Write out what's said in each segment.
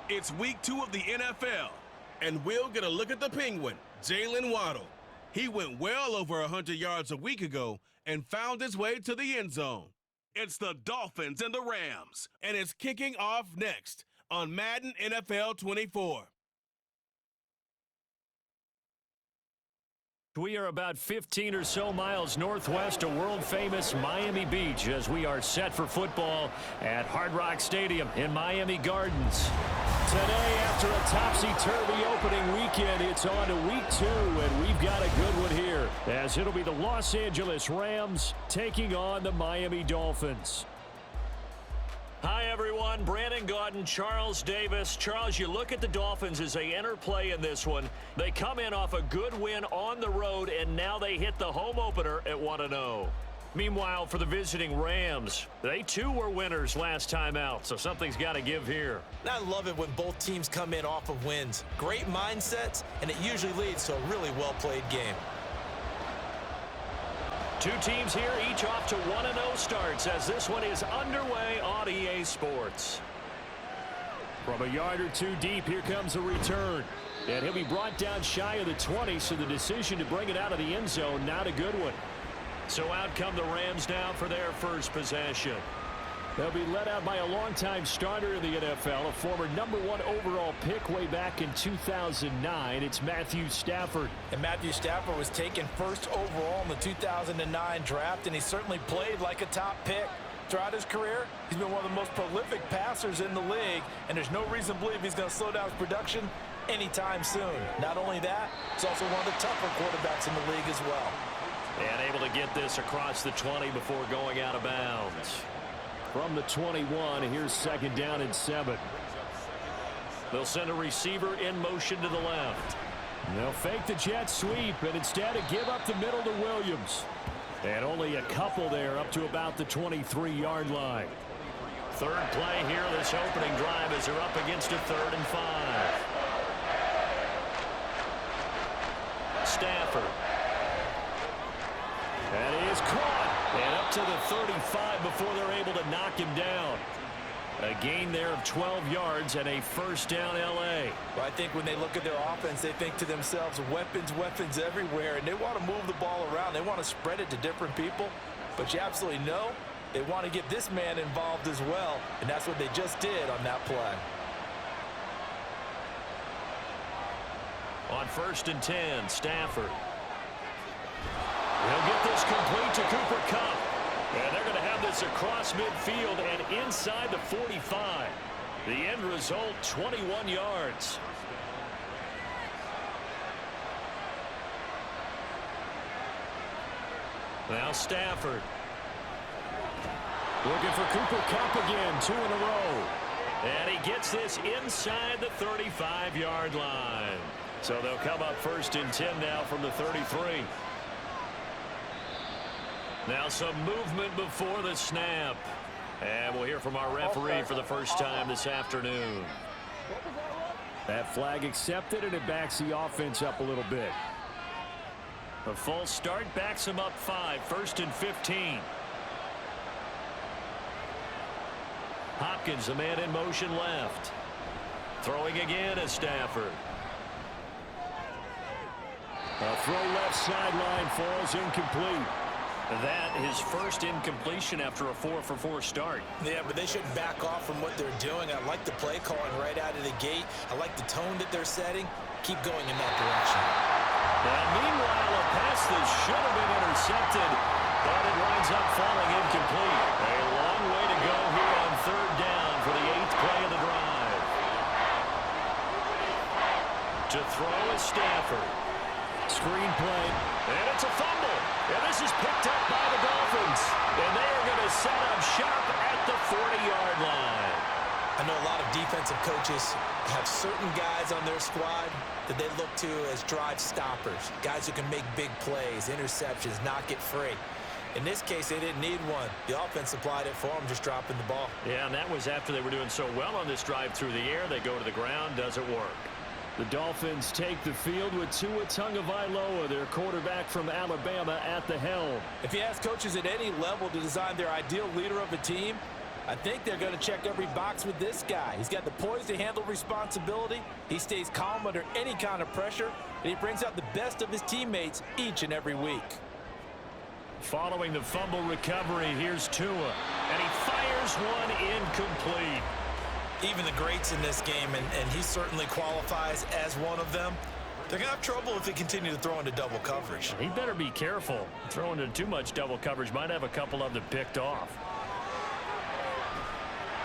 It's week 2 of the NFL, and we'll get a look at the Penguin, Jalen Waddle. He went well over 100 yards a week ago and found his way to the end zone. It's the Dolphins and the Rams, and it's kicking off next on Madden NFL 24. We are about 15 or so miles northwest of world-famous Miami Beach as we are set for football at Hard Rock Stadium in Miami Gardens. Today, after a topsy-turvy opening weekend, it's on to week 2, and we've got a good one here, as it'll be the Los Angeles Rams taking on the Miami Dolphins. Hi, everyone. Brandon Gaudin, Charles Davis. Charles, you look at the Dolphins as they enter play in this one. They come in off a good win on the road, and now they hit the home opener at 1-0. Meanwhile, for the visiting Rams, they too were winners last time out, so something's got to give here. I love it when both teams come in off of wins. Great mindsets, and it usually leads to a really well-played game. Two teams here, each off to 1-0 starts as this one is underway on EA Sports. From a yard or two deep, here comes a return. And he'll be brought down shy of the 20, so the decision to bring it out of the end zone, not a good one. So out come the Rams now for their first possession. They'll be led out by a longtime starter in the NFL, a former #1 overall pick way back in 2009. It's Matthew Stafford. And Matthew Stafford was taken first overall in the 2009 draft, and he certainly played like a top pick. Throughout his career, he's been one of the most prolific passers in the league, and there's no reason to believe he's going to slow down his production anytime soon. Not only that, he's also one of the tougher quarterbacks in the league as well. And able to get this across the 20 before going out of bounds. From the 21, here's 2nd down and 7. They'll send a receiver in motion to the left. They'll fake the jet sweep and instead give up the middle to Williams. And only a couple there up to about the 23-yard line. Third play here this opening drive as they're up against a 3rd and 5. Stafford. And he is caught. And up to the 35 before they're able to knock him down. A gain there of 12 yards and a 1st down L.A. Well, I think when they look at their offense, they think to themselves, weapons everywhere, and they want to move the ball around. They want to spread it to different people, but you absolutely know they want to get this man involved as well, and that's what they just did on that play. On 1st and 10, Stafford. He'll get this complete to Cooper Kupp. And they're going to have this across midfield and inside the 45. The end result, 21 yards. Now Stafford. Looking for Cooper Kupp again, 2 in a row. And he gets this inside the 35-yard line. So they'll come up 1st and 10 now from the 33. Now some movement before the snap. And we'll hear from our referee for the first time this afternoon. That flag accepted, and it backs the offense up a little bit. A false start backs him up 5, 1st and 15. Hopkins, the man in motion left. Throwing again is Stafford. A throw left sideline falls incomplete. That his first incompletion after a 4-for-4 start. Yeah, but they shouldn't back off from what they're doing. I like the play calling right out of the gate. I like the tone that they're setting. Keep going in that direction. And meanwhile, a pass that should have been intercepted, but it winds up falling incomplete. A long way to go here on 3rd down for the 8th play of the drive. To throw is Stafford. Screen play, and it's a fumble. And this is picked up by the Dolphins. And they are going to set up shop at the 40-yard line. I know a lot of defensive coaches have certain guys on their squad that they look to as drive stoppers. Guys who can make big plays, interceptions, knock it free. In this case, they didn't need one. The offense supplied it for them, just dropping the ball. Yeah, and that was after they were doing so well on this drive through the air. They go to the ground, doesn't work. The Dolphins take the field with Tua Tagovailoa, their quarterback from Alabama, at the helm. If you ask coaches at any level to design their ideal leader of a team, I think they're going to check every box with this guy. He's got the poise to handle responsibility. He stays calm under any kind of pressure, and he brings out the best of his teammates each and every week. Following the fumble recovery, here's Tua, and he fires one incomplete. Even the greats in this game, and he certainly qualifies as one of them, they're going to have trouble if they continue to throw into double coverage. He better be careful. Throwing into too much double coverage might have a couple of them picked off.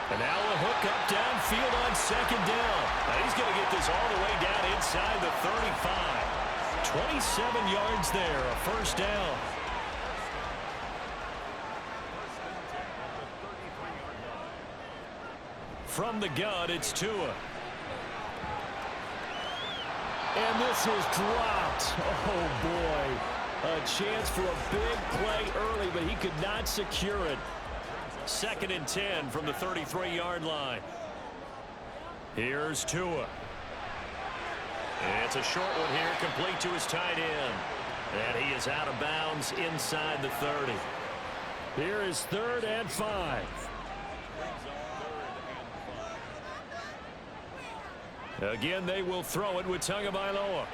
And now a hook up downfield on second down. Now he's going to get this all the way down inside the 35. 27 yards there, a first down. From the gun, it's Tua. And this is dropped. Oh, boy. A chance for a big play early, but he could not secure it. 2nd and 10 from the 33-yard line. Here's Tua. It's a short one here, complete to his tight end. And he is out of bounds inside the 30. Here is 3rd and 5. Again, they will throw it with Tagovailoa.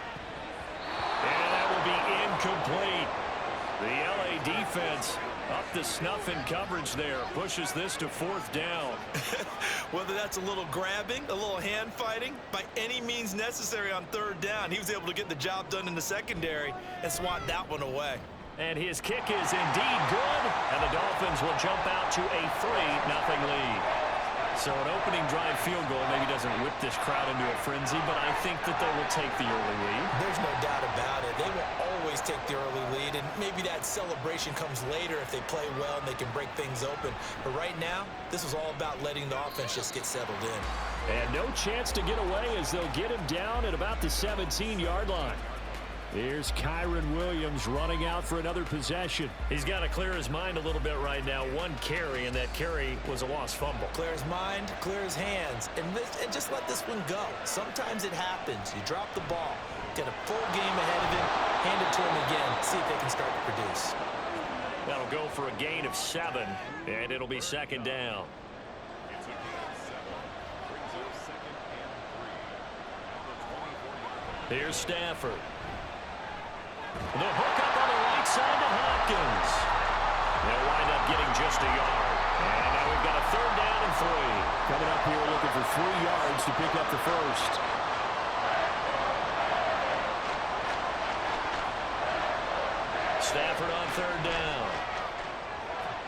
And that will be incomplete. The LA defense up to snuff in coverage there. Pushes this to 4th down. Whether that's a little grabbing, a little hand fighting, by any means necessary on 3rd down, he was able to get the job done in the secondary and swat that one away. And his kick is indeed good. And the Dolphins will jump out to a 3-0 lead. So an opening drive field goal maybe doesn't whip this crowd into a frenzy, but I think that they will take the early lead. There's no doubt about it. They will always take the early lead, and maybe that celebration comes later if they play well and they can break things open. But right now, this is all about letting the offense just get settled in. And no chance to get away as they'll get him down at about the 17-yard line. Here's Kyron Williams running out for another possession. He's got to clear his mind a little bit right now. One carry, and that carry was a lost fumble. Clear his mind, clear his hands, and just let this one go. Sometimes it happens. You drop the ball, get a full game ahead of him, hand it to him again, see if they can start to produce. That'll go for a gain of 7, and it'll be 2nd down. Here's Stafford. The hook up on the right side to Hopkins. They'll wind up getting just a yard. And now we've got a 3rd down and 3. Coming up here looking for 3 yards to pick up the first. Stafford on 3rd down.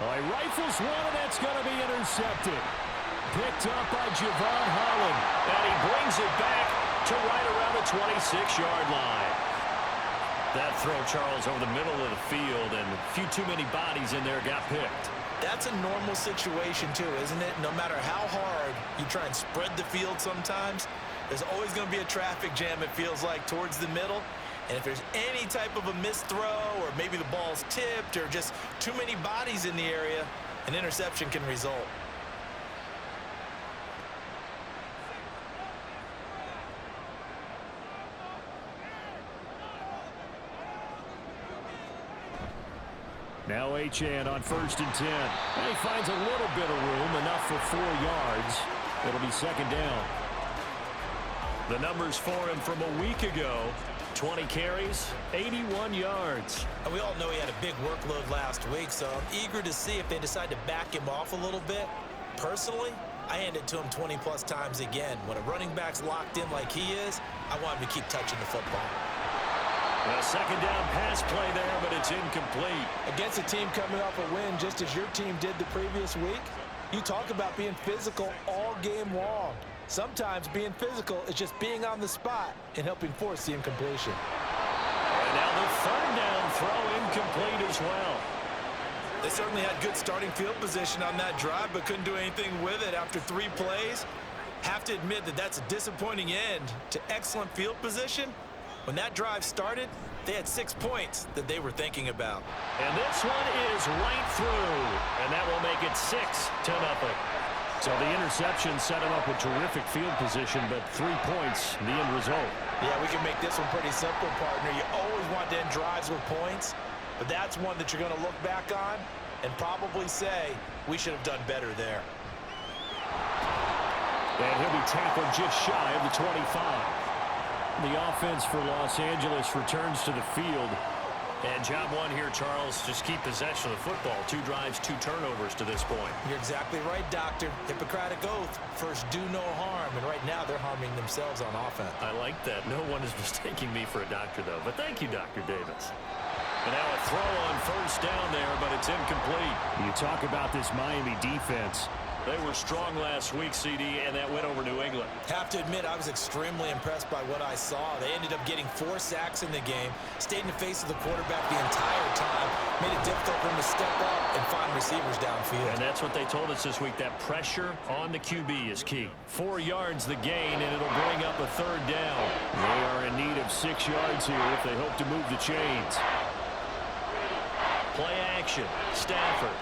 Well, he rifles one, and that's going to be intercepted. Picked up by Javon Holland. And he brings it back to right around the 26-yard line. That throw, Charles, over the middle of the field, and a few too many bodies in there got picked. That's a normal situation, too, isn't it? No matter how hard you try and spread the field sometimes, there's always going to be a traffic jam, it feels like, towards the middle. And if there's any type of a missed throw, or maybe the ball's tipped, or just too many bodies in the area, an interception can result. Now Achane on 1st and 10. And he finds a little bit of room, enough for 4 yards. It'll be 2nd down. The numbers for him from a week ago: 20 carries, 81 yards. And we all know he had a big workload last week, so I'm eager to see if they decide to back him off a little bit. Personally, I hand it to him 20-plus times again. When a running back's locked in like he is, I want him to keep touching the football. A 2nd down pass play there, but it's incomplete. Against a team coming off a win just as your team did the previous week, you talk about being physical all game long. Sometimes being physical is just being on the spot and helping force the incompletion. And now the 3rd down throw incomplete as well. They certainly had good starting field position on that drive, but couldn't do anything with it after 3 plays. Have to admit that that's a disappointing end to excellent field position. When that drive started, they had 6 points that they were thinking about. And this one is right through, and that will make it 6-0. So the interception set him up with terrific field position, but 3 points, the end result. Yeah, we can make this one pretty simple, partner. You always want to end drives with points, but that's one that you're going to look back on and probably say, we should have done better there. And he'll be tackled just shy of the 25. The offense for Los Angeles returns to the field. And job one here, Charles, just keep possession of the football. 2 drives, 2 turnovers to this point. You're exactly right, Doctor. Hippocratic oath. First, do no harm. And right now, they're harming themselves on offense. I like that. No one is mistaking me for a doctor, though. But thank you, Dr. Davis. And now a throw on first down there, but it's incomplete. You talk about this Miami defense. They were strong last week, CD, and that went over New England. Have to admit, I was extremely impressed by what I saw. They ended up getting 4 sacks in the game, stayed in the face of the quarterback the entire time, made it difficult for him to step up and find receivers downfield. And that's what they told us this week, that pressure on the QB is key. 4 yards the gain, and it'll bring up a 3rd down. They are in need of 6 yards here if they hope to move the chains. Play action, Stafford.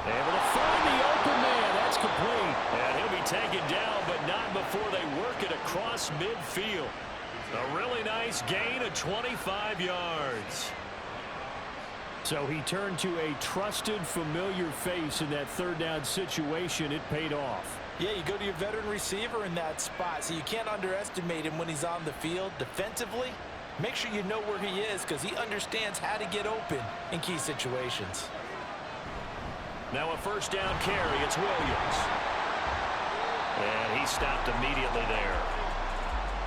Able to find the open man. That's complete. And he'll be taken down, but not before they work it across midfield. A really nice gain of 25 yards. So he turned to a trusted, familiar face in that 3rd down situation. It paid off. Yeah, you go to your veteran receiver in that spot, so you can't underestimate him when he's on the field defensively. Make sure you know where he is because he understands how to get open in key situations. Now a first down carry. It's Williams. And he stopped immediately there.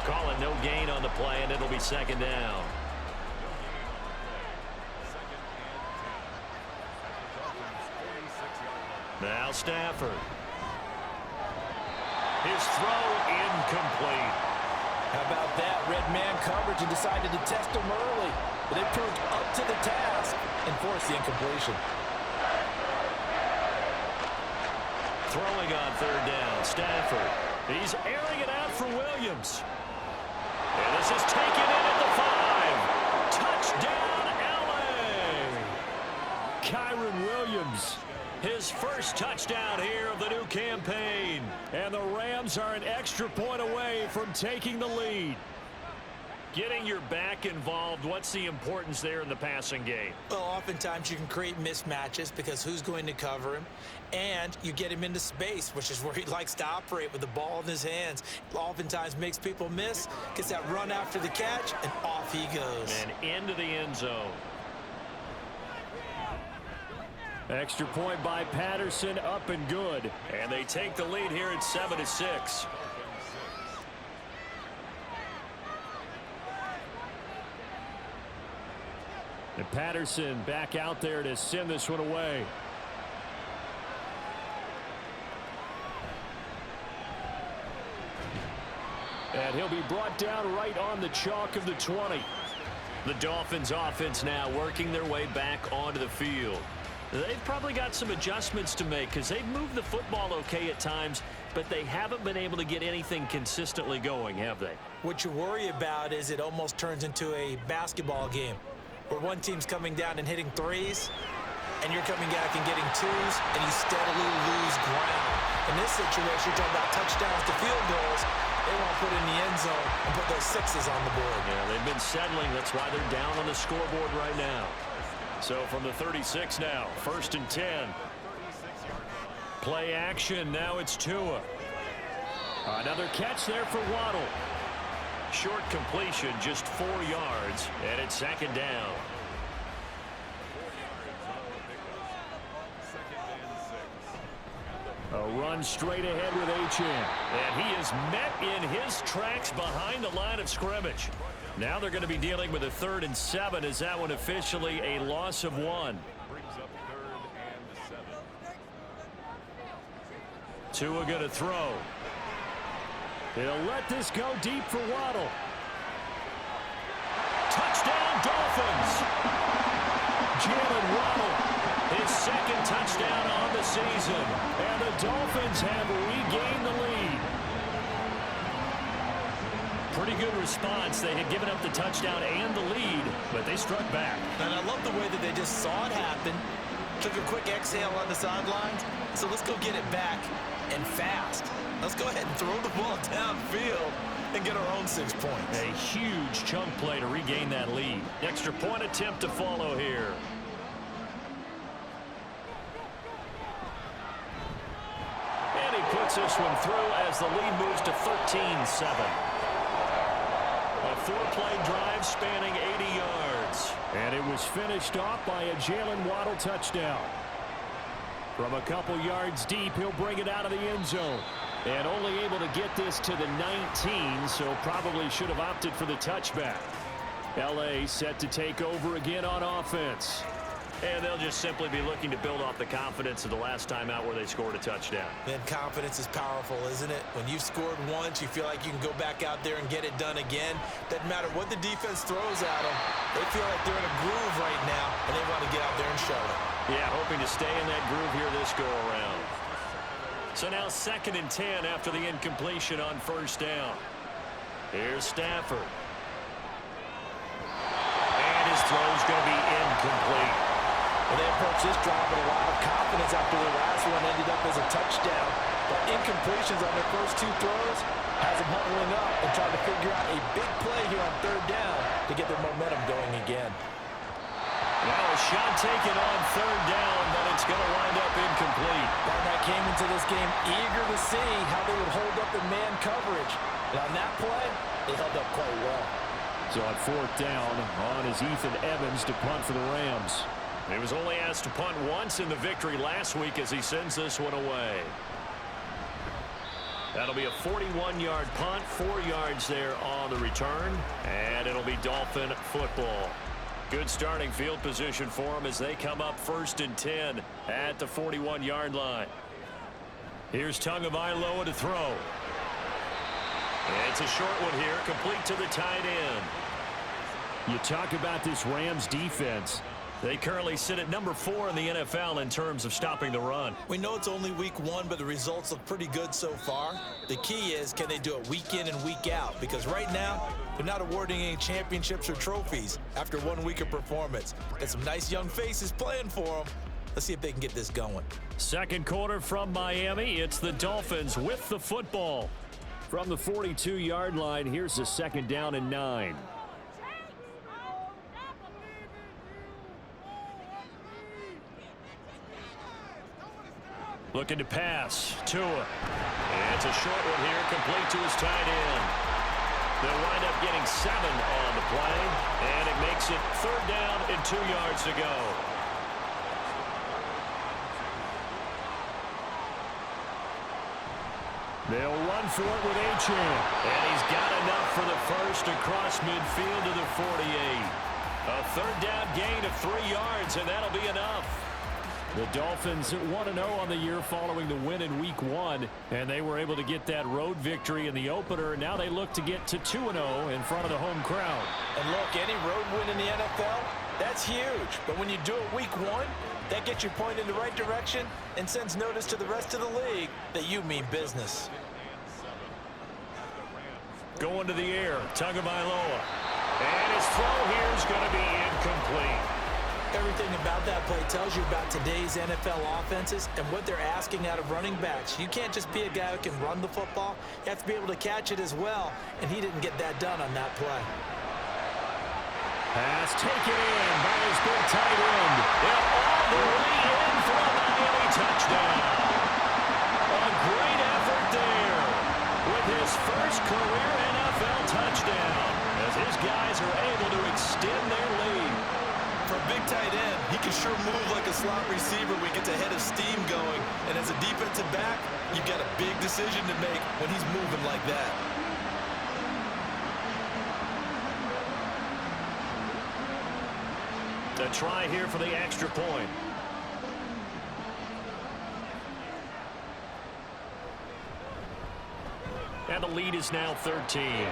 Call it no gain on the play, and it'll be 2nd down. Now Stafford. His throw incomplete. How about that? Red man coverage and decided to test him early. But they proved up to the task and forced the incompletion. Throwing on 3rd down, Stafford. He's airing it out for Williams. And this is taken in at the 5. Touchdown, LA! Kyren Williams. His first touchdown here of the new campaign. And the Rams are an extra point away from taking the lead. Getting your back involved, what's the importance there in the passing game? Well, oftentimes you can create mismatches because who's going to cover him? And you get him into space, which is where he likes to operate with the ball in his hands. Oftentimes makes people miss, gets that run after the catch, and off he goes. And into the end zone. Extra point by Patterson, up and good. And they take the lead here at 7-6. And Patterson back out there to send this one away. And he'll be brought down right on the chalk of the 20. The Dolphins offense now working their way back onto the field. They've probably got some adjustments to make because they've moved the football okay at times, but they haven't been able to get anything consistently going, have they? What you worry about is it almost turns into a basketball game where one team's coming down and hitting 3s, and you're coming back and getting 2s, and you steadily lose ground. In this situation, you're talking about touchdowns to field goals. They want to put in the end zone and put those 6s on the board. Yeah, they've been settling. That's why they're down on the scoreboard right now. So from the 36 now, 1st and 10. Play action. Now it's Tua. Another catch there for Waddle. Short completion, just 4 yards, and it's 2nd down. A run straight ahead with Achane. And he is met in his tracks behind the line of scrimmage. Now they're going to be dealing with a 3rd and 7. Is that one officially a loss of 1? Tua going to throw. He'll let this go deep for Waddle. Touchdown, Dolphins! Jalen Waddle. His 2nd touchdown on the season. And the Dolphins have regained the lead. Pretty good response. They had given up the touchdown and the lead, but they struck back. And I love the way that they just saw it happen, took a quick exhale on the sidelines. So let's go get it back and fast. Let's go ahead and throw the ball downfield and get our own 6 points. A huge chunk play to regain that lead. Extra point attempt to follow here. gets this one through as the lead moves to 13-7. A 4-play drive spanning 80 yards. And it was finished off by a Jalen Waddle touchdown. From a couple yards deep, he'll bring it out of the end zone. And only able to get this to the 19, so probably should have opted for the touchback. L.A. set to take over again on offense. And they'll just simply be looking to build off the confidence of the last time out where they scored a touchdown. Man, confidence is powerful, isn't it? When you've scored once, you feel like you can go back out there and get it done again. Doesn't matter what the defense throws at them. They feel like they're in a groove right now, and they want to get out there and show it. Yeah, hoping to stay in that groove here this go-around. So now 2nd and 10 after the incompletion on 1st down. Here's Stafford. And his throw's going to be incomplete. Well, they approached this drive with a lot of confidence after their last one ended up as a touchdown. But incompletions on their first 2 throws has them huddling up and trying to figure out a big play here on 3rd down to get their momentum going again. Now a shot taken on 3rd down, but it's going to wind up incomplete. Barnett came into this game eager to see how they would hold up in man coverage. And on that play, they held up quite well. So on 4th down, on is Ethan Evans to punt for the Rams. He was only asked to punt once in the victory last week as he sends this one away. That'll be a 41-yard punt, 4 yards there on the return, and it'll be Dolphin football. Good starting field position for them as they come up 1st and 10 at the 41-yard line. Here's Tagovailoa to throw. And it's a short one here, complete to the tight end. You talk about this Rams defense. They currently sit at number 4 in the NFL in terms of stopping the run. We know it's only week 1, but the results look pretty good so far. The key is, can they do it week in and week out? Because right now, they're not awarding any championships or trophies after 1 week of performance. Got some nice young faces playing for them. Let's see if they can get this going. 2nd quarter from Miami. It's the Dolphins with the football. From the 42-yard line, here's a 2nd down and 9. Looking to pass. Tua. It's a short one here, complete to his tight end. They'll wind up getting 7 on the play, and it makes it 3rd down and 2 yards to go. They'll run for it with Achane. And he's got enough for the first across midfield to the 48. A 3rd down gain of 3 yards, and that'll be enough. The Dolphins 1-0 on the year following the win in week 1, and they were able to get that road victory in the opener. Now they look to get to 2-0 in front of the home crowd. And look, any road win in the NFL, that's huge. But when you do it week 1, that gets you pointed in the right direction and sends notice to the rest of the league that you mean business. Going to the air, Tagovailoa. And his throw here is going to be incomplete. Everything about that play tells you about today's NFL offenses and what they're asking out of running backs. You can't just be a guy who can run the football. You have to be able to catch it as well, and he didn't get that done on that play. Pass taken in by his big tight end. And all the way in for a Miami touchdown. A great effort there with his first career NFL touchdown as his guys are able to extend their lead. For a big tight end, he can sure move like a slot receiver when he gets a head of steam going. And as a defensive back, you've got a big decision to make when he's moving like that. A try here for the extra point. And the lead is now 13.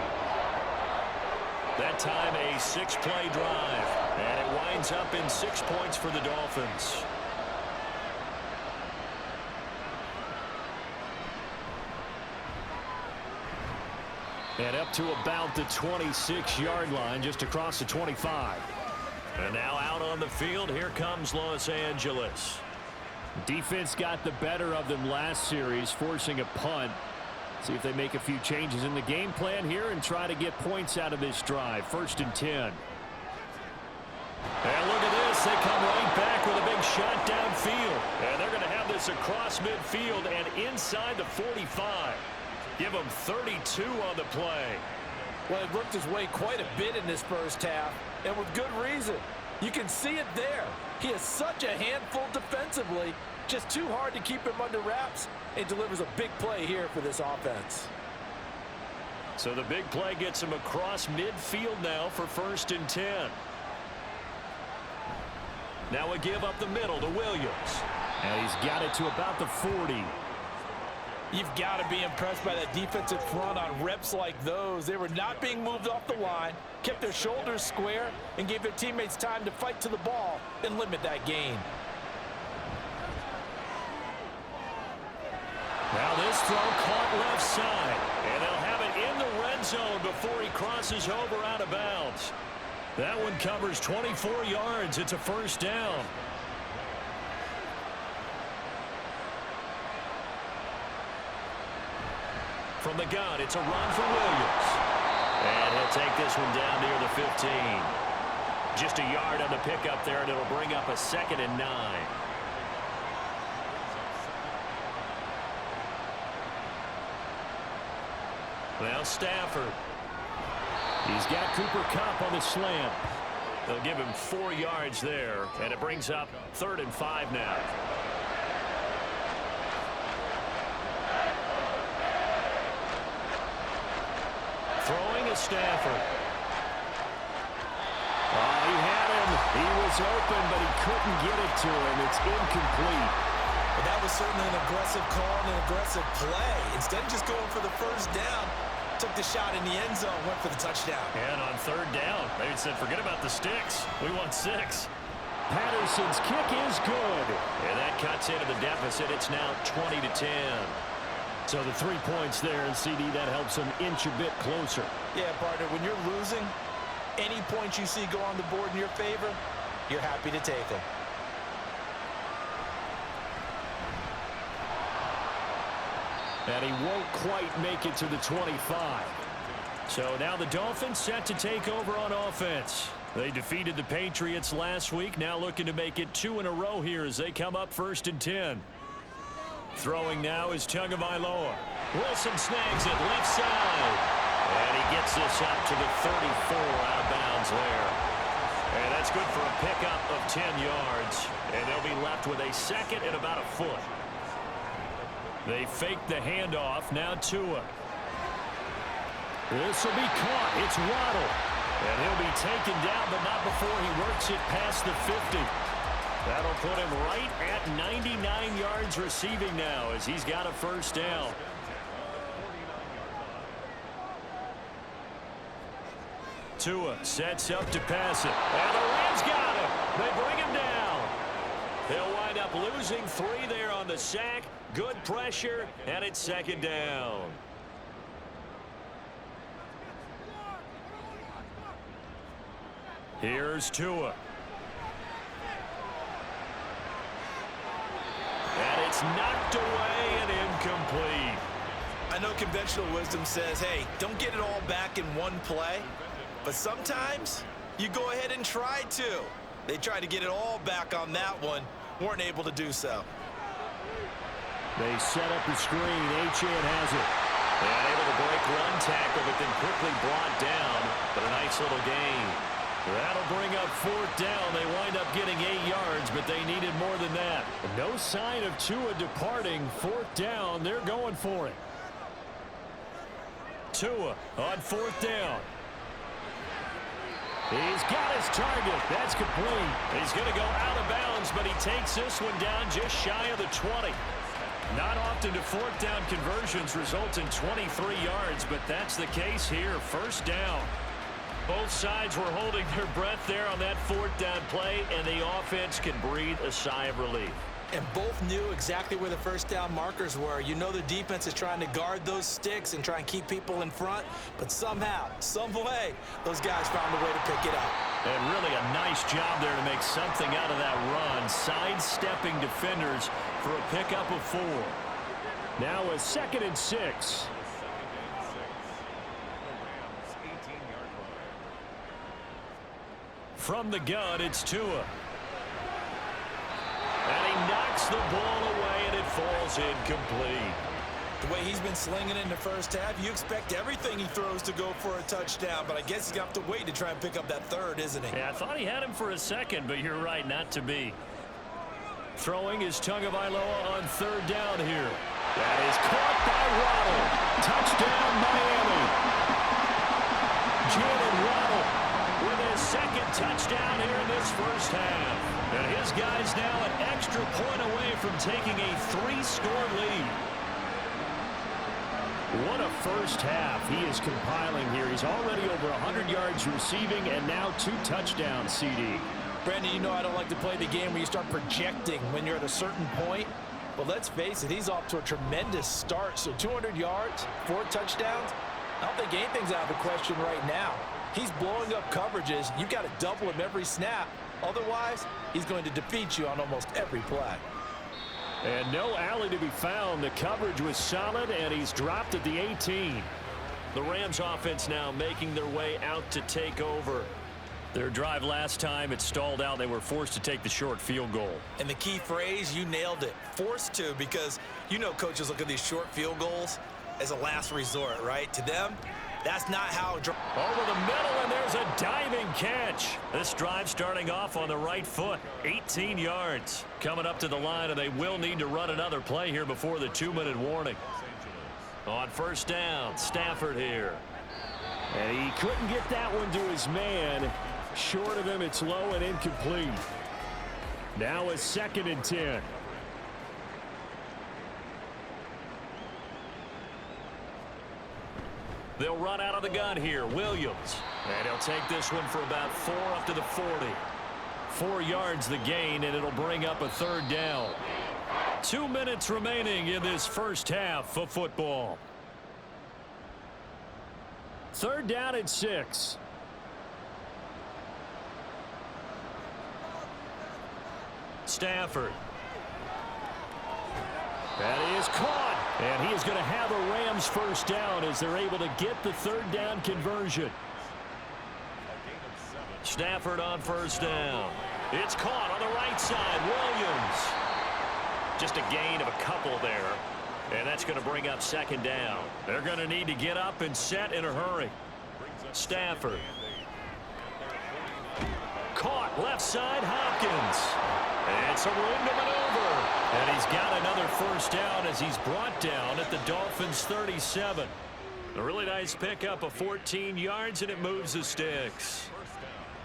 That time a 6-play drive. And it winds up in 6 points for the Dolphins. And up to about the 26-yard line, just across the 25. And now out on the field, here comes Los Angeles. Defense got the better of them last series, forcing a punt. See if they make a few changes in the game plan here and try to get points out of this drive. 1st and 10. And look at this. They come right back with a big shot downfield. And they're going to have this across midfield and inside the 45. Give him 32 on the play. Well, he worked his way quite a bit in this first half, and with good reason. You can see it there. He is such a handful defensively, just too hard to keep him under wraps, and delivers a big play here for this offense. So the big play gets him across midfield now for 1st and 10. Now a give up the middle to Williams. And he's got it to about the 40. You've got to be impressed by that defensive front on reps like those. They were not being moved off the line, kept their shoulders square, and gave their teammates time to fight to the ball and limit that gain. Now this throw caught left side, and they'll have it in the red zone before he crosses over out of bounds. That one covers 24 yards. It's a 1st down. From the gun, it's a run for Williams. And he'll take this one down near the 15. Just a yard on the pickup there, and it'll bring up a 2nd and 9. Well, Stafford. He's got Cooper Kupp on the slant. They'll give him 4 yards there, and it brings up 3rd and 5 now. Throwing is Stafford. Oh, he had him. He was open, but he couldn't get it to him. It's incomplete. But that was certainly an aggressive call and an aggressive play. Instead of just going for the 1st down, took the shot in the end zone, went for the touchdown. And on 3rd down, they said, forget about the sticks. We want 6. Patterson's kick is good. And that cuts into the deficit. It's now 20-10. So the 3 points there, and CD, that helps them inch a bit closer. Yeah, partner, when you're losing, any points you see go on the board in your favor, you're happy to take them. And he won't quite make it to the 25. So now the Dolphins set to take over on offense. They defeated the Patriots last week, now looking to make it 2 in a row here as they come up 1st and 10. Throwing now is Tagovailoa. Wilson snags it left side. And he gets this up to the 34 out of bounds there. And that's good for a pickup of 10 yards. And they'll be left with a 2nd and about a foot. They fake the handoff. Now Tua. This will be caught. It's Waddle. And he'll be taken down, but not before he works it past the 50. That'll put him right at 99 yards receiving now as he's got a 1st down. Tua sets up to pass it. And the Rams got him. They bring him down. He'll wind up losing 3 there on the sack. Good pressure, and it's 2nd down. Here's Tua. And it's knocked away and incomplete. I know conventional wisdom says, hey, don't get it all back in one play. But sometimes you go ahead and try to. They tried to get it all back on that one. Weren't able to do so. They set up the screen. Achane has it. And able to break run tackle, but then quickly brought down. But a nice little gain. That'll bring up 4th down. They wind up getting 8 yards, but they needed more than that. No sign of Tua departing. 4th down. They're going for it. Tua on 4th down. He's got his target. That's complete. He's going to go out of bounds, but he takes this one down just shy of the 20. Not often do 4th down conversions result in 23 yards, but that's the case here. 1st down. Both sides were holding their breath there on that 4th down play, and the offense can breathe a sigh of relief. And both knew exactly where the 1st down markers were. You know the defense is trying to guard those sticks and try and keep people in front, but somehow, some way, those guys found a way to pick it up. And really a nice job there to make something out of that run, sidestepping defenders for a pickup of 4. Now a 2nd and 6. From the gun, it's Tua. the ball away, and it falls incomplete. The way he's been slinging it in the first half, you expect everything he throws to go for a touchdown, but I guess he's going to have to wait to try and pick up that third, isn't he? Yeah, I thought he had him for a second, but you're right, not to be. Throwing is Tagovailoa on third down here. That is caught by Waddle. Touchdown, Miami. Jalen Waddle with his second touchdown here in this first half. And his guy's now an extra point away from taking a 3-score lead. What a first half he is compiling here. He's already over 100 yards receiving and now 2 touchdowns, CD. Brandon, you know I don't like to play the game where you start projecting when you're at a certain point. But let's face it, he's off to a tremendous start. So 200 yards, 4 touchdowns. I don't think anything's out of the question right now. He's blowing up coverages. You've got to double him every snap. Otherwise, he's going to defeat you on almost every play. And no alley to be found. The coverage was solid, and he's dropped at the 18. The Rams offense now making their way out to take over. Their drive last time, it stalled out. They were forced to take the short field goal. And the key phrase, you nailed it. Forced to, because you know coaches look at these short field goals as a last resort, right? To them, that's not how. Over the middle, and there's a diving catch. This drive starting off on the right foot. 18 yards. Coming up to the line, and they will need to run another play here before the 2-minute warning. On first down, Stafford here. And he couldn't get that one to his man. Short of him, it's low and incomplete. Now a 2nd and 10. They'll run out of the gun here. Williams. And he'll take this one for about 4 up to the 40. 4 yards the gain, and it'll bring up a 3rd down. 2 minutes remaining in this first half of football. 3rd down and 6. Stafford. That is caught. And he is going to have a Rams first down as they're able to get the 3rd down conversion. Stafford on first down. It's caught on the right side. Williams. Just a gain of a couple there. And that's going to bring up 2nd down. They're going to need to get up and set in a hurry. Stafford. Caught left side, Hopkins. It's a room to maneuver. And he's got another first down as he's brought down at the Dolphins' 37. A really nice pickup of 14 yards, and it moves the sticks.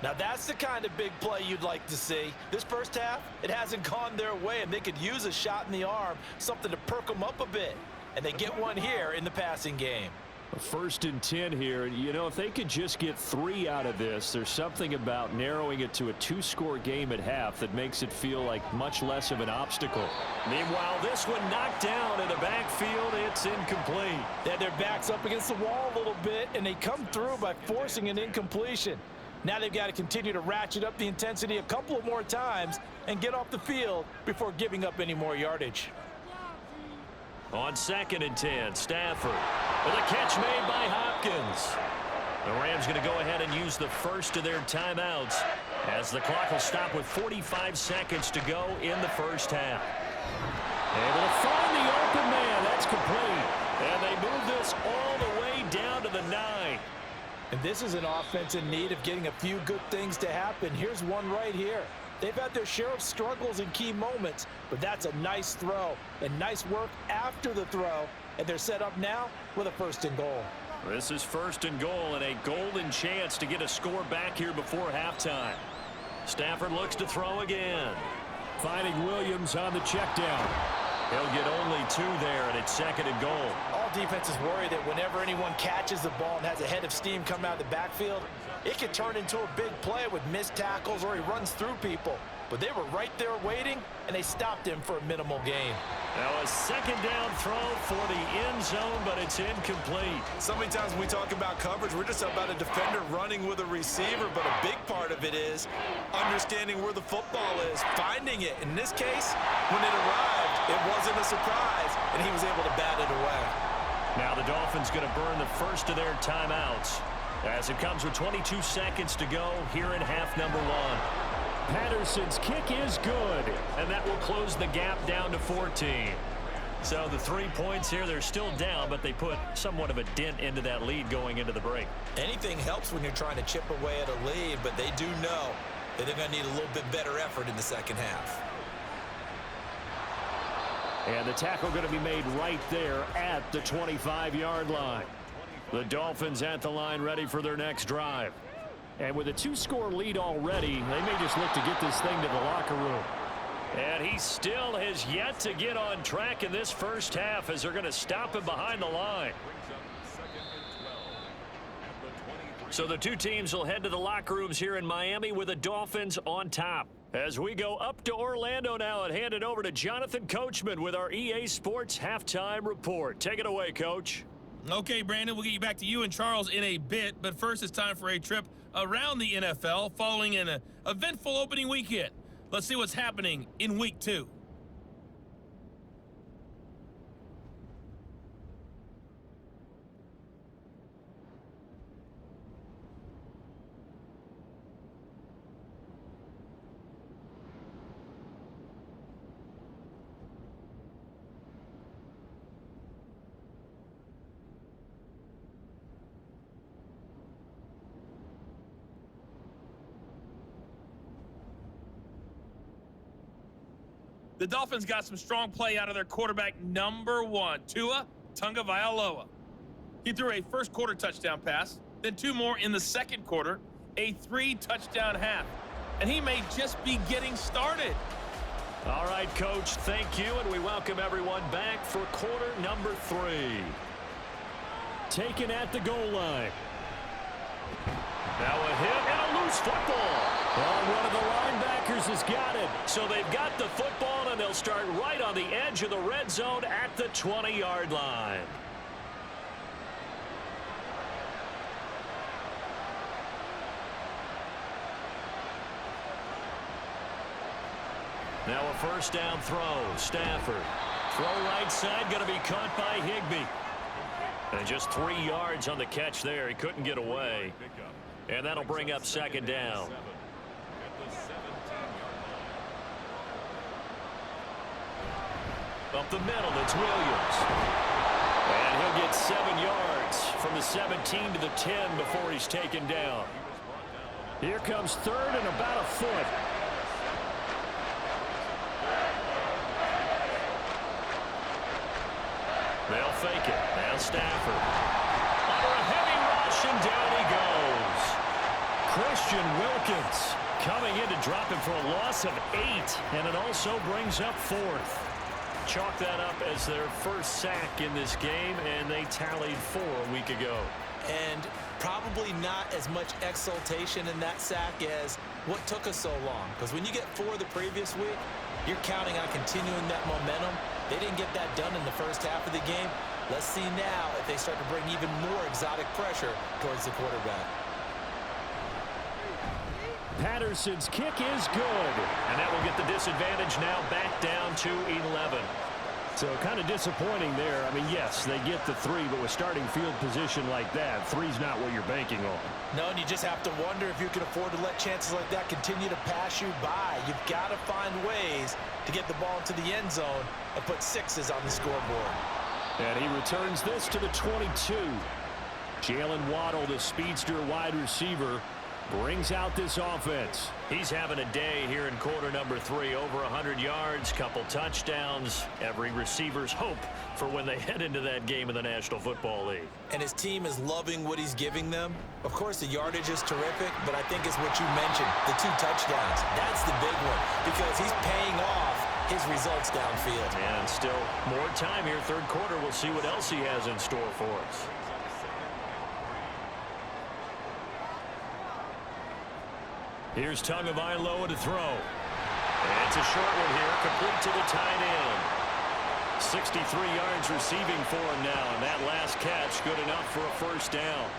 Now that's the kind of big play you'd like to see. This first half, it hasn't gone their way, and they could use a shot in the arm, something to perk them up a bit. And they get one here in the passing game. A 1st and 10 here. You know, if they could just get 3 out of this, there's something about narrowing it to a 2-score game at half that makes it feel like much less of an obstacle. Meanwhile, this one knocked down in the backfield. It's incomplete. They had their backs up against the wall a little bit, and they come through by forcing an incompletion. Now they've got to continue to ratchet up the intensity a couple of more times and get off the field before giving up any more yardage. On 2nd and 10, Stafford with a catch made by Hopkins. The Rams going to go ahead and use the first of their timeouts as the clock will stop with 45 seconds to go in the first half. Able to find the open man. That's complete. And they move this all the way down to the 9. And this is an offense in need of getting a few good things to happen. Here's one right here. They've had their share of struggles in key moments, but that's a nice throw and nice work after the throw, and they're set up now with a 1st and goal. This is 1st and goal and a golden chance to get a score back here before halftime. Stafford looks to throw again. Finding Williams on the check down. He'll get only 2 there, and it's 2nd and goal. All defenses worry that whenever anyone catches the ball and has a head of steam come out of the backfield, it could turn into a big play with missed tackles or he runs through people. But they were right there waiting, and they stopped him for a minimal gain. Now a 2nd down throw for the end zone, but it's incomplete. So many times when we talk about coverage, we're just about a defender running with a receiver, but a big part of it is understanding where the football is, finding it. In this case, when it arrived, it wasn't a surprise, and he was able to bat it away. Now the Dolphins going to burn the first of their timeouts as it comes with 22 seconds to go here in half number 1. Patterson's kick is good. And that will close the gap down to 14. So the 3 points here, they're still down, but they put somewhat of a dent into that lead going into the break. Anything helps when you're trying to chip away at a lead, but they do know that they're going to need a little bit better effort in the second half. And the tackle going to be made right there at the 25-yard line. The Dolphins at the line ready for their next drive. And with a 2-score lead already, they may just look to get this thing to the locker room. And he still has yet to get on track in this first half as they're going to stop him behind the line. So the two teams will head to the locker rooms here in Miami with the Dolphins on top. As we go up to Orlando now and hand it over to Jonathan Coachman with our EA Sports Halftime Report. Take it away, Coach. Okay, Brandon, we'll get you back to you and Charles in a bit, but first it's time for a trip around the NFL following an eventful opening weekend. Let's see what's happening in Week 2. The Dolphins got some strong play out of their quarterback, number 1, Tua Tagovailoa. He threw a first-quarter touchdown pass, then 2 more in the second quarter, a 3-touchdown half. And he may just be getting started. All right, Coach, thank you, and we welcome everyone back for quarter number 3. Taken at the goal line. Now a hit and a loose football. Well, one of the linebackers has got it. So they've got the football, and they'll start right on the edge of the red zone at the 20-yard line. Now a first down throw. Stafford. Throw right side, going to be caught by Higbee. And just 3 yards on the catch there. He couldn't get away. And that'll bring up second down. Up the middle, it's Williams. And he'll get 7 yards from the 17 to the 10 before he's taken down. Here comes third and about a foot. They'll fake it. Now Stafford. Under a heavy rush, and down he goes. Christian Wilkins coming in to drop him for a loss of 8, and it also brings up 4th. Chalk that up as their first sack in this game, and they tallied 4 a week ago. And probably not as much exultation in that sack as what took us so long. Because when you get 4 the previous week, you're counting on continuing that momentum. They didn't get that done in the first half of the game. Let's see now if they start to bring even more exotic pressure towards the quarterback. Patterson's kick is good. And that will get the disadvantage now back down to 11. So kind of disappointing there. I mean, yes, they get the 3, but with starting field position like that, 3's not what you're banking on. No, and you just have to wonder if you can afford to let chances like that continue to pass you by. You've got to find ways to get the ball into the end zone and put 6s on the scoreboard. And he returns this to the 22. Jalen Waddle, the speedster wide receiver, brings out this offense. He's having a day here in quarter number 3. Over 100 yards, couple touchdowns. Every receiver's hope for when they head into that game in the National Football League. And his team is loving what he's giving them. Of course, the yardage is terrific, but I think it's what you mentioned, the 2 touchdowns. That's the big one because he's paying off his results downfield. And still more time here. Third quarter, we'll see what else he has in store for us. Here's Tagovailoa to throw. And it's a short one here, complete to the tight end. 63 yards receiving for him now, and that last catch good enough for a first down.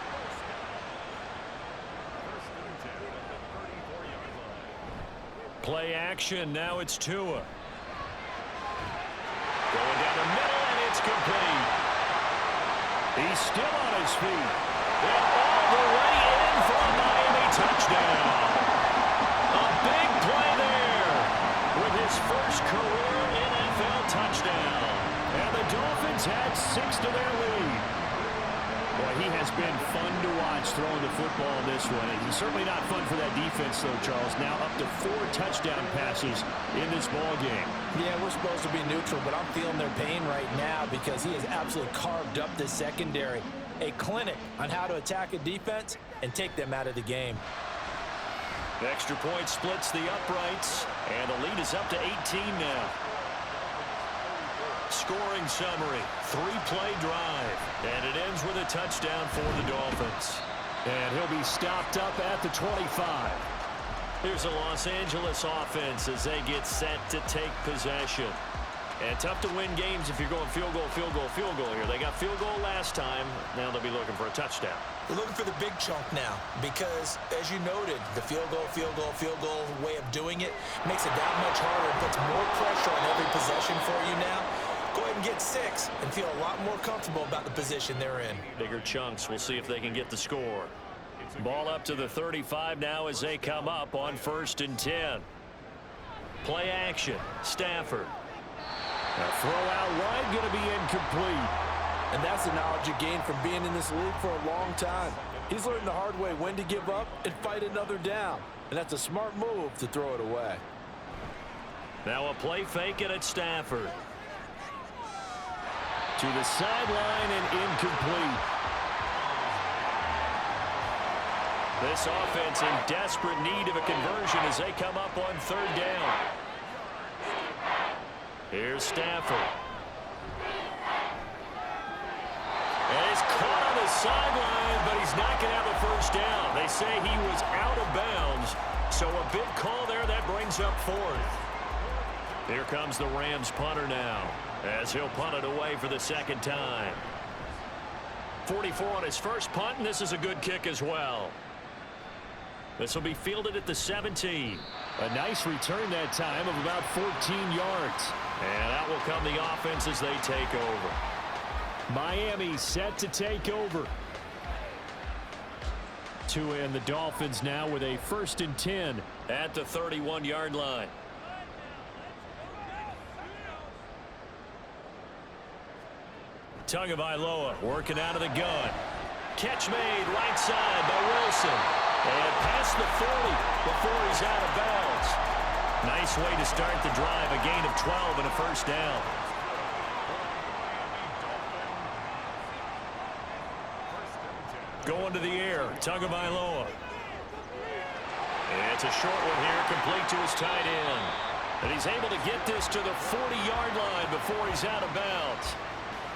Play action, now it's Tua. Going down the middle, and it's complete. He's still on his feet. And all the way in for a Miami touchdown. A big play his first career NFL touchdown. And the Dolphins had 6 to their lead. Boy, he has been fun to watch throwing the football this way. He's certainly not fun for that defense, though, Charles. Now up to 4 touchdown passes in this ball game. Yeah, we're supposed to be neutral, but I'm feeling their pain right now because he has absolutely carved up this secondary. A clinic on how to attack a defense and take them out of the game. The extra point splits the uprights, and the lead is up to 18 now. Scoring summary, 3-play drive, and it ends with a touchdown for the Dolphins. And he'll be stopped up at the 25. Here's a Los Angeles offense as they get set to take possession. And tough to win games if you're going field goal, field goal, field goal here. They got field goal last time. Now they'll be looking for a touchdown. They're looking for the big chunk now because, as you noted, the field goal way of doing it makes it that much harder and puts more pressure on every possession for you now. Go ahead and get 6 and feel a lot more comfortable about the position they're in. Bigger chunks. We'll see if they can get the score. Ball up to the 35 now as they come up on 1st and 10. Play action. Stafford. A throw out wide, going to be incomplete. And that's the knowledge you gain from being in this league for a long time. He's learned the hard way when to give up and fight another down. And that's a smart move to throw it away. Now a play fake it at Stafford. To the sideline and incomplete. This offense in desperate need of a conversion as they come up on 3rd down. Here's Stafford. And he's caught on the sideline, but he's not going to have a first down. They say he was out of bounds, so a big call there that brings up 4th. Here comes the Rams punter now as he'll punt it away for the 2nd time. 44 on his first punt, and this is a good kick as well. This will be fielded at the 17. A nice return that time of about 14 yards. And out will come the offense as they take over. Miami set to take over. Tua and the Dolphins now with a 1st and 10. At the 31-yard line. Tagovailoa working out of the gun. Catch made right side by Wilson. And past the 40 before he's out of bounds. Nice way to start the drive. A gain of 12 and a first down. Going to the air. Tagovailoa. And it's a short one here, complete to his tight end. And he's able to get this to the 40-yard line before he's out of bounds.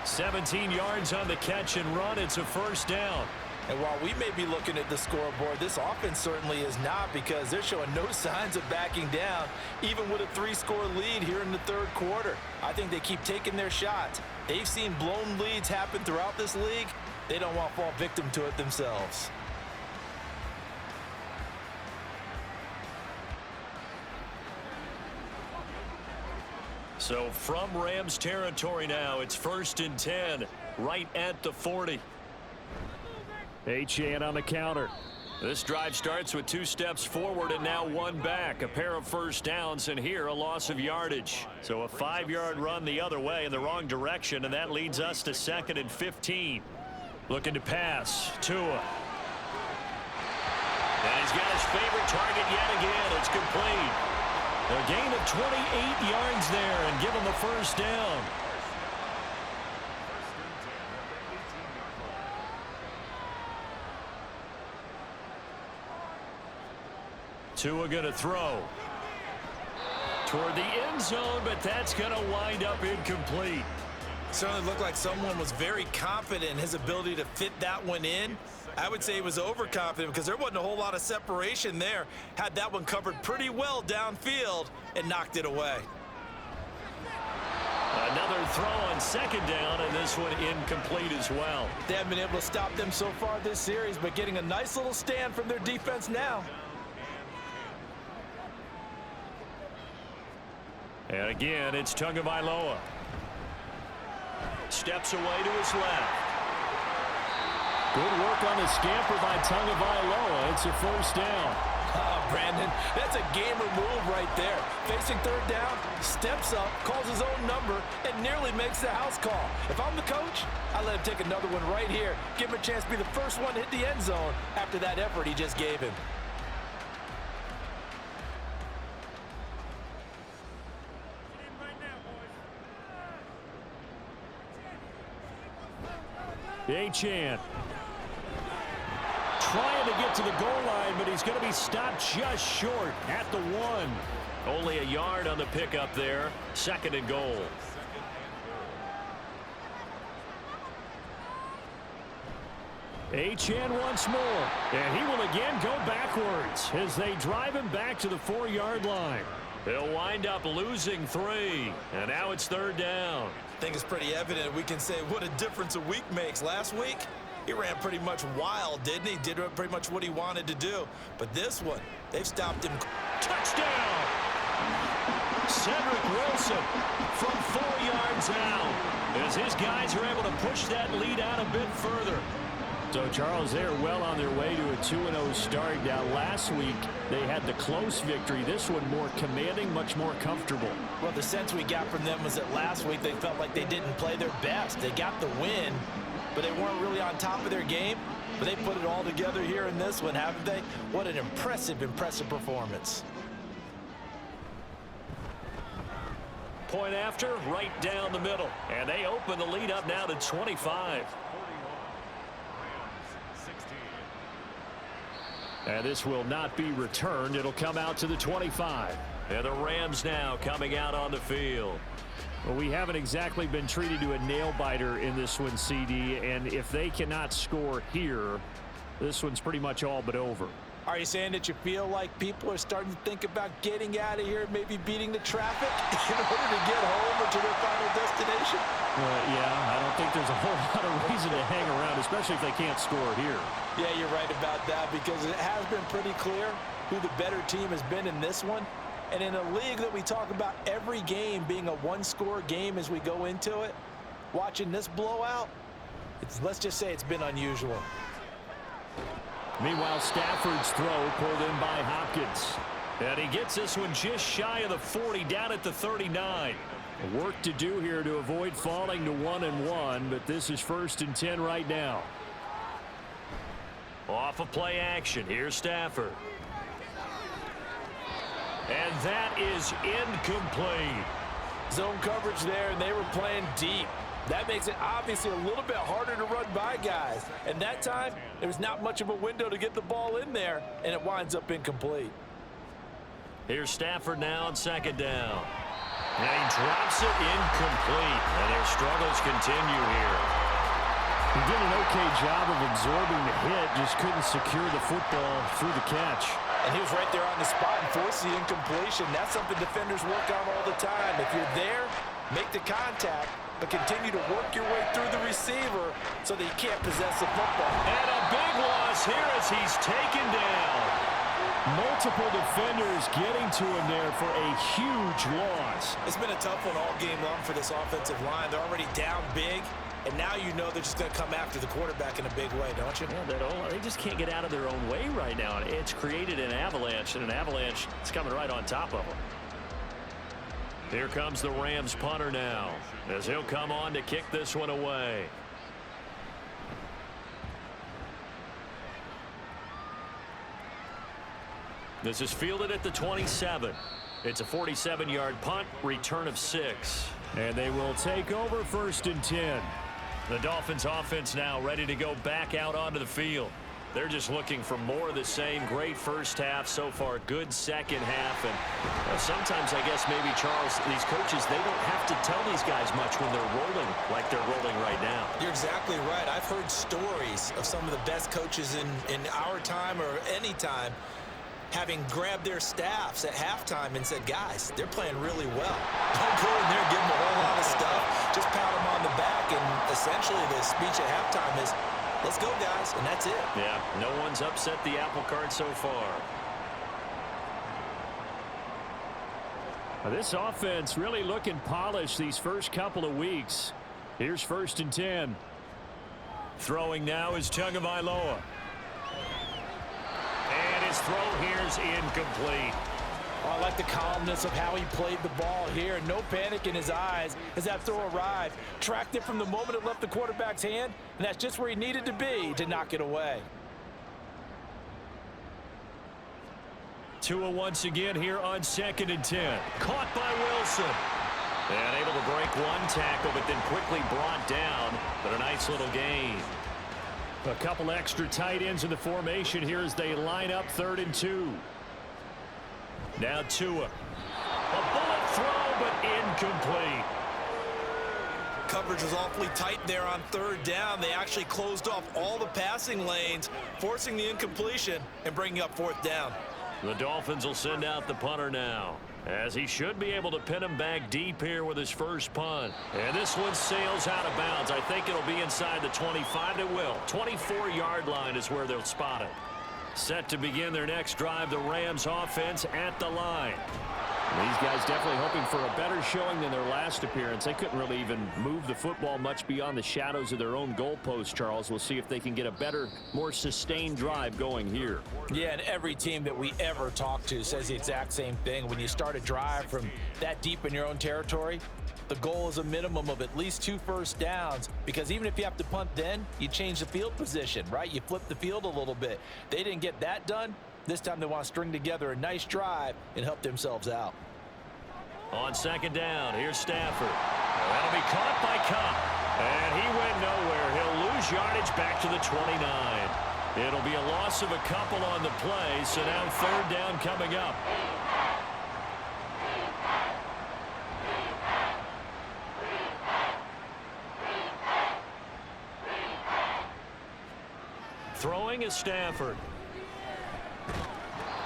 17 yards on the catch and run. It's a first down. And while we may be looking at the scoreboard, this offense certainly is not because they're showing no signs of backing down, even with a 3-score lead here in the 3rd quarter. I think they keep taking their shots. They've seen blown leads happen throughout this league. They don't want to fall victim to it themselves. So from Rams territory now, it's 1st and 10, right at the 40. Achane on the counter. This drive starts with 2 steps forward and now 1 back. A pair of first downs, and here a loss of yardage. So a 5-yard run the other way in the wrong direction, and that leads us to 2nd and 15. Looking to pass. Tua. And he's got his favorite target yet again. It's complete. A gain of 28 yards there and give him the first down. Tua going to throw toward the end zone, but that's going to wind up incomplete. Certainly looked like someone was very confident in his ability to fit that one in. I would say he was overconfident because there wasn't a whole lot of separation there. Had that one covered pretty well downfield and knocked it away. Another throw on 2nd down, and this one incomplete as well. They haven't been able to stop them so far this series, but getting a nice little stand from their defense now. And again, it's Tagovailoa. Steps away to his left. Good work on the scamper by Tagovailoa. It's a first down. Brandon, that's a gamer move right there. Facing third down, steps up, calls his own number, and nearly makes the house call. If I'm the coach, I let him take another one right here. Give him a chance to be the first one to hit the end zone after that effort he just gave him. Achane trying to get to the goal line, but he's going to be stopped just short at the 1. Only a yard on the pickup there. 2nd and goal. Achane once more, and he will again go backwards as they drive him back to the 4-yard line. They'll wind up losing 3, and now it's 3rd down. I think it's pretty evident we can say what a difference a week makes. Last week, he ran pretty much wild, didn't he? Did pretty much what he wanted to do. But this one, they've stopped him. Touchdown! Cedric Wilson from 4 yards out as his guys are able to push that lead out a bit further. So, Charles, they are well on their way to a 2-0 start. Now, last week, they had the close victory. This one more commanding, much more comfortable. Well, the sense we got from them was that last week they felt like they didn't play their best. They got the win, but they weren't really on top of their game. But they put it all together here in this one, haven't they? What an impressive, impressive performance. Point after, right down the middle. And they open the lead up now to 25. And this will not be returned. It'll come out to the 25. And the Rams now coming out on the field. Well, we haven't exactly been treated to a nail-biter in this one, CD. And if they cannot score here, this one's pretty much all but over. Are you saying that you feel like people are starting to think about getting out of here, maybe beating the traffic in order to get home or to their final destination? Yeah, I don't think there's a whole lot of reason to hang around, especially if they can't score here. Yeah, you're right about that, because it has been pretty clear who the better team has been in this one. And in a league that we talk about every game being a one-score game as we go into it, watching this blowout, let's just say it's been unusual. Meanwhile, Stafford's throw pulled in by Hopkins. And he gets this one just shy of the 40, down at the 39. Work to do here to avoid falling to 1-1, but this is 1st and 10 right now. Off of play action, here's Stafford. And that is incomplete. Zone coverage there, and they were playing deep. That makes it obviously a little bit harder to run by guys. And that time, there was not much of a window to get the ball in there, and it winds up incomplete. Here's Stafford now on 2nd down. And he drops it incomplete. And their struggles continue here. He did an okay job of absorbing the hit, just couldn't secure the football through the catch. And he was right there on the spot and forced the incompletion. That's something defenders work on all the time. If you're there, make the contact, but continue to work your way through the receiver so that you can't possess the football. And a big loss here as he's taken down. Multiple defenders getting to him there for a huge loss. It's been a tough one all game long for this offensive line. They're already down big, and now you know they're just going to come after the quarterback in a big way, don't you? Yeah, they just can't get out of their own way right now. It's created an avalanche, and an avalanche is coming right on top of them. Here comes the Rams punter now, as he'll come on to kick this one away. This is fielded at the 27. It's a 47-yard punt, return of 6. And they will take over 1st and 10. The Dolphins offense now ready to go back out onto the field. They're just looking for more of the same. Great first half so far, good second half. And sometimes I guess maybe, Charles, these coaches, they don't have to tell these guys much when they're rolling like they're rolling right now. You're exactly right. I've heard stories of some of the best coaches in our time or any time having grabbed their staffs at halftime and said, guys, they're playing really well. Don't go in there and give them a whole lot of stuff. Just pat them on the back, and essentially the speech at halftime is, let's go, guys, and that's it. Yeah, no one's upset the apple cart so far. Now, this offense really looking polished these first couple of weeks. Here's 1st and 10. Throwing now is Tagovailoa. And his throw here's incomplete. Oh, I like the calmness of how he played the ball here. No panic in his eyes as that throw arrived. Tracked it from the moment it left the quarterback's hand, and that's just where he needed to be to knock it away. Tua once again here on 2nd and 10. Caught by Wilson. And able to break one tackle, but then quickly brought down. But a nice little gain. A couple extra tight ends in the formation here as they line up 3rd and 2. Now Tua. A bullet throw, but incomplete. Coverage was awfully tight there on 3rd down. They actually closed off all the passing lanes, forcing the incompletion and bringing up 4th down. The Dolphins will send out the punter now, as he should be able to pin him back deep here with his first punt. And this one sails out of bounds. I think it'll be inside the 25. It will. 24-yard line is where they'll spot it. Set to begin their next drive, the Rams offense at the line. These guys definitely hoping for a better showing than their last appearance. They couldn't really even move the football much beyond the shadows of their own goalpost, Charles. We'll see if they can get a better, more sustained drive going here. Yeah, and every team that we ever talk to says the exact same thing. When you start a drive from that deep in your own territory, the goal is a minimum of at least 2 first downs, because even if you have to punt then, you change the field position, right? You flip the field a little bit. They didn't get that done. This time they want to string together a nice drive and help themselves out. On 2nd down, here's Stafford. That'll be caught by Cup. And he went nowhere. He'll lose yardage back to the 29. It'll be a loss of a couple on the play, so now 3rd down coming up. Throwing is Stafford.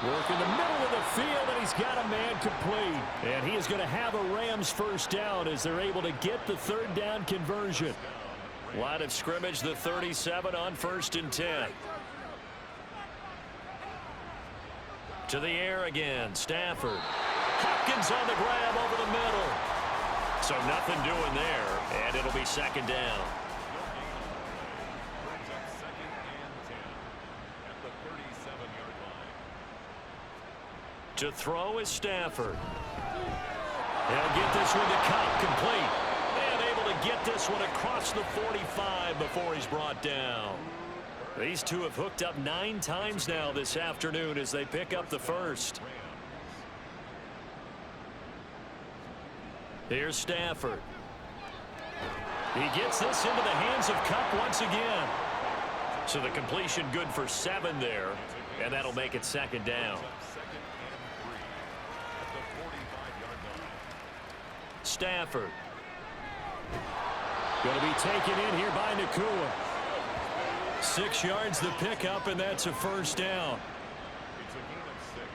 Work in the middle of the field, and he's got a man complete. And he is going to have a Rams first down as they're able to get the 3rd down conversion. Line of scrimmage, the 37 on 1st and 10. To the air again, Stafford. Hopkins on the grab over the middle. So nothing doing there, and it'll be 2nd down. To throw is Stafford. He'll get this one to Cup, complete. And able to get this one across the 45 before he's brought down. These two have hooked up 9 times now this afternoon as they pick up the first. Here's Stafford. He gets this into the hands of Cup once again. So the completion good for 7 there, and that'll make it 2nd down. Stafford. Going to be taken in here by Nakua. 6 yards the pickup, and that's a first down. It's a gain of 6,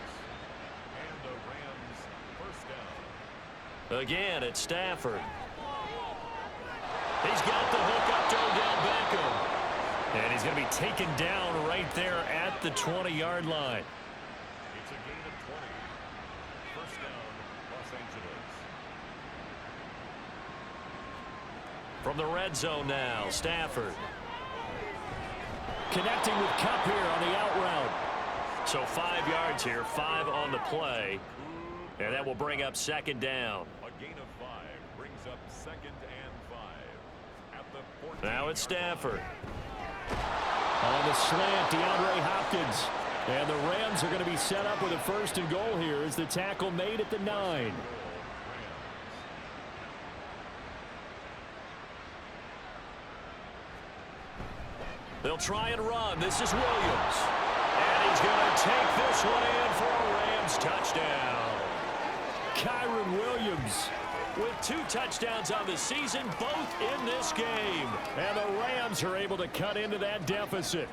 and the Rams first down. Again, it's Stafford. He's got the hook up to Odell Beckham. And he's going to be taken down right there at the 20-yard line. It's a gain of 20. First down, Los Angeles. From the red zone now, Stafford. Connecting with Cup here on the out route. So 5 yards here, 5 on the play. And that will bring up 2nd down. A gain of 5 brings up 2nd and 5 at the 14. Now it's Stafford. On the slant, DeAndre Hopkins. And the Rams are going to be set up with a 1st and goal here as the tackle made at the 9. They'll try and run. This is Williams. And he's going to take this one in for a Rams touchdown. Kyron Williams with 2 touchdowns on the season, both in this game. And the Rams are able to cut into that deficit.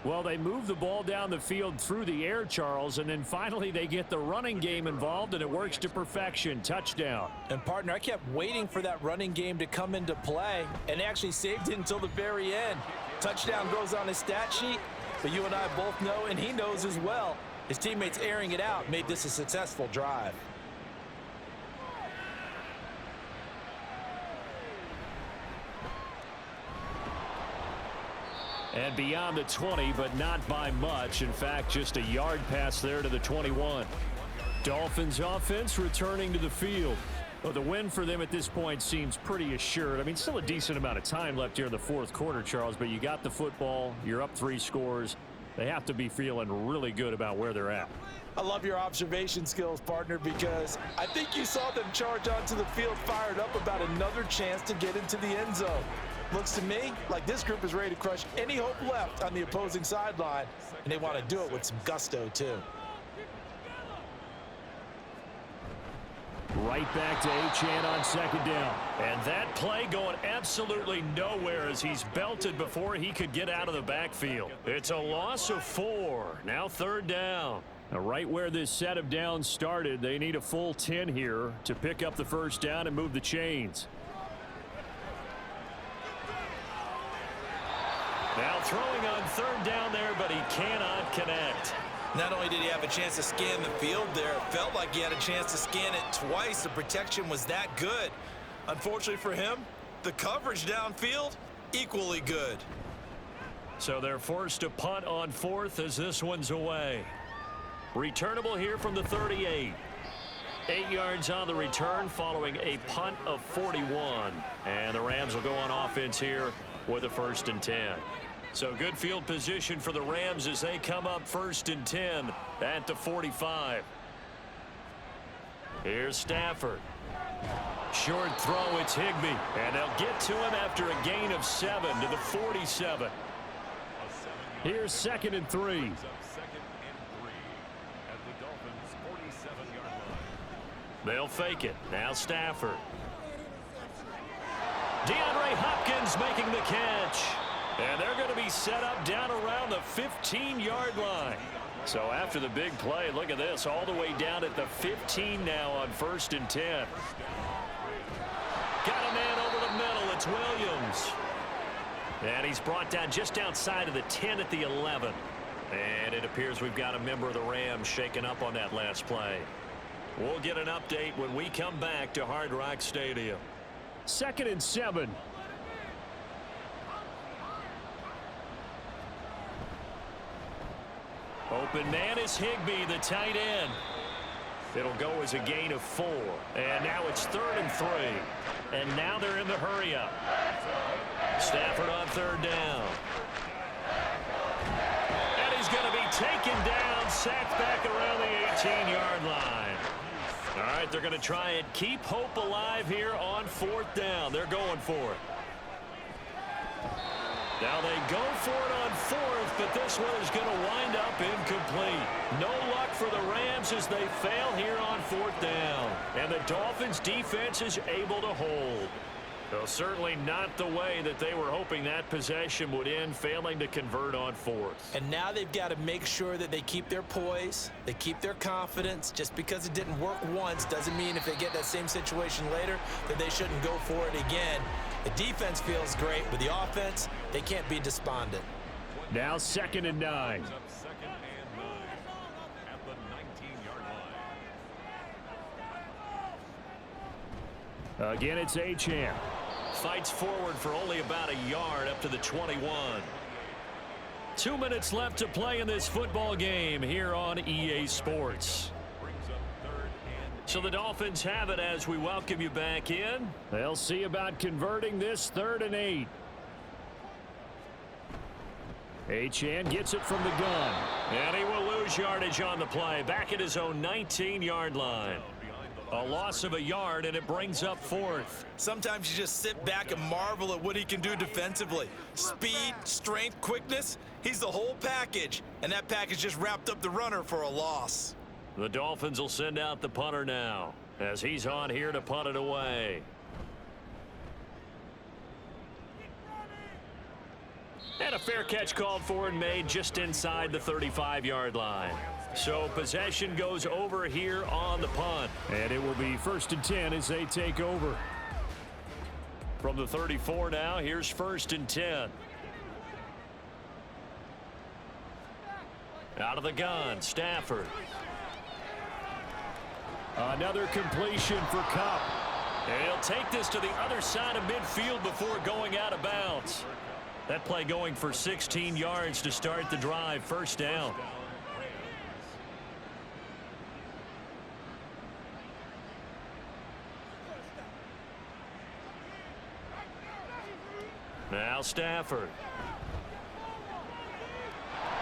Well, they move the ball down the field through the air, Charles, and then finally they get the running game involved, and it works to perfection. Touchdown. And, partner, I kept waiting for that running game to come into play and actually saved it until the very end. Touchdown goes on his stat sheet, but you and I both know, and he knows as well, his teammates airing it out made this a successful drive. And beyond the 20, but not by much. In fact, just a yard pass there to the 21. Dolphins offense returning to the field. Well, the win for them at this point seems pretty assured. I mean, still a decent amount of time left here in the fourth quarter, Charles, but you got the football. You're up 3 scores. They have to be feeling really good about where they're at. I love your observation skills, partner, because I think you saw them charge onto the field fired up about another chance to get into the end zone. Looks to me like this group is ready to crush any hope left on the opposing sideline, and they want to do it with some gusto, too. Right back to Achane on second down. And that play going absolutely nowhere as he's belted before he could get out of the backfield. It's a loss of 4. Now third down. Now right where this set of downs started, they need a full 10 here to pick up the first down and move the chains. Now throwing on third down there, but he cannot connect. Not only did he have a chance to scan the field there, it felt like he had a chance to scan it twice. The protection was that good. Unfortunately for him, the coverage downfield, equally good. So they're forced to punt on 4th as this one's away. Returnable here from the 38. 8 yards on the return following a punt of 41. And the Rams will go on offense here with a 1st and 10. So good field position for the Rams as they come up 1st and 10 at the 45. Here's Stafford. Short throw, it's Higbee. And they'll get to him after a gain of 7 to the 47. Here's 2nd and 3. They'll fake it. Now Stafford. DeAndre Hopkins making the catch. And they're going to be set up down around the 15-yard line. So after the big play, look at this, all the way down at the 15 now on 1st and 10. Got a man over the middle. It's Williams. And he's brought down just outside of the 10 at the 11. And it appears we've got a member of the Rams shaken up on that last play. We'll get an update when we come back to Hard Rock Stadium. 2nd and 7. Open man is Higbee, the tight end. It'll go as a gain of 4. And now it's 3rd and 3. And now they're in the hurry up. Stafford on 3rd down. And he's going to be taken down, sacked back around the 18-yard line. All right, they're going to try and keep hope alive here on 4th down. They're going for it. Now they go for it on 4th, but this one is going to wind up incomplete. No luck for the Rams as they fail here on 4th down. And the Dolphins defense is able to hold. So certainly not the way that they were hoping that possession would end, failing to convert on 4th. And now they've got to make sure that they keep their poise, they keep their confidence. Just because it didn't work once doesn't mean if they get that same situation later that they shouldn't go for it again. The defense feels great, but the offense, they can't be despondent. Now 2nd and 9. Second and 9 at the 19-yard line. Again, it's Achane. Fights forward for only about a yard up to the 21. 2 minutes left to play in this football game here on EA Sports. So the Dolphins have it as we welcome you back in. They'll see about converting this 3rd and 8. Achane gets it from the gun. And he will lose yardage on the play. Back at his own 19-yard line. A loss of a yard, and it brings up 4th. Sometimes you just sit back and marvel at what he can do defensively. Speed, strength, quickness, he's the whole package. And that package just wrapped up the runner for a loss. The Dolphins will send out the punter now as he's on here to punt it away. And a fair catch called for and made just inside the 35-yard line. So possession goes over here on the punt. And it will be 1st and 10 as they take over. From the 34 now, here's 1st and 10. Out of the gun, Stafford. Another completion for Kupp. And he'll take this to the other side of midfield before going out of bounds. That play going for 16 yards to start the drive. First down. Now Stafford.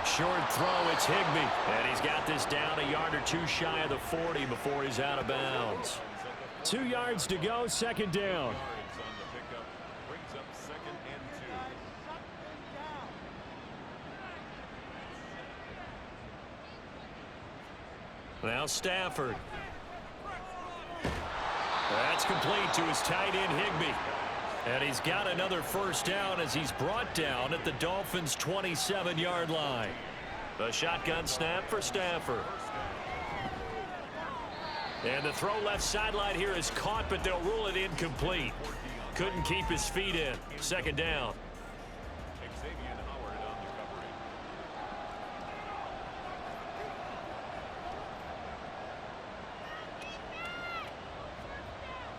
Short throw, it's Higbee. And he's got this down a yard or two shy of the 40 before he's out of bounds. 2 yards to go, second down. Now Stafford. That's complete to his tight end Higbee. And he's got another first down as he's brought down at the Dolphins' 27-yard line. The shotgun snap for Stafford. And the throw left sideline here is caught, but they'll rule it incomplete. Couldn't keep his feet in. Second down.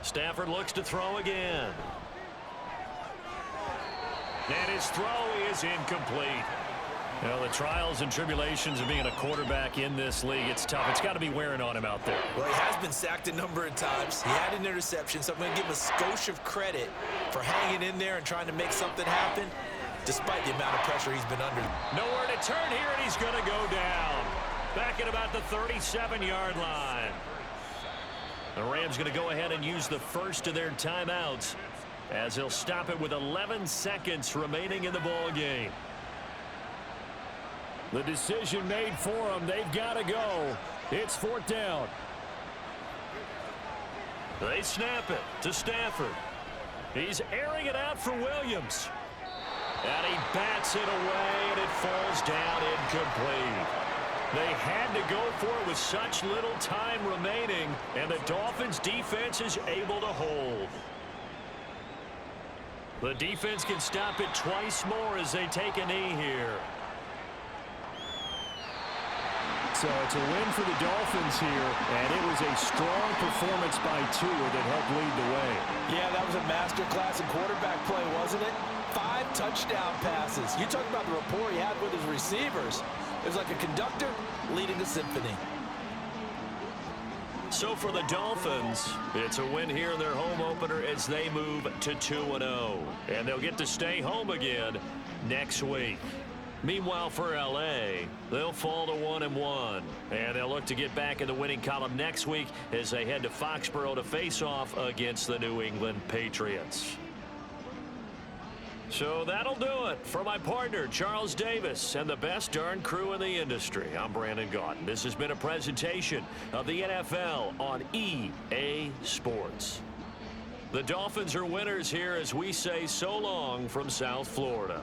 Stafford looks to throw again. And his throw is incomplete. Well, the trials and tribulations of being a quarterback in this league, it's tough. It's got to be wearing on him out there. Well, he has been sacked a number of times. He had an interception, so I'm going to give him a skosh of credit for hanging in there and trying to make something happen, despite the amount of pressure he's been under. Nowhere to turn here, and he's going to go down. Back at about the 37-yard line. The Rams going to go ahead and use the first of their timeouts as they'll stop it with 11 seconds remaining in the ball game. The decision made for them. They've got to go. It's fourth down. They snap it to Stafford. He's airing it out for Williams. And he bats it away, and it falls down incomplete. They had to go for it with such little time remaining, and the Dolphins defense is able to hold. The defense can stop it twice more as they take a knee here. So it's a win for the Dolphins here, and it was a strong performance by Tua that helped lead the way. Yeah, that was a masterclass in quarterback play, wasn't it? 5 touchdown passes. You talk about the rapport he had with his receivers. It was like a conductor leading a symphony. So for the Dolphins, it's a win here in their home opener as they move to 2-0. And they'll get to stay home again next week. Meanwhile, for L.A., they'll fall to 1-1. And they'll look to get back in the winning column next week as they head to Foxborough to face off against the New England Patriots. So that'll do it for my partner, Charles Davis, and the best darn crew in the industry. I'm Brandon Gaudin. This has been a presentation of the NFL on EA Sports. The Dolphins are winners here as we say so long from South Florida.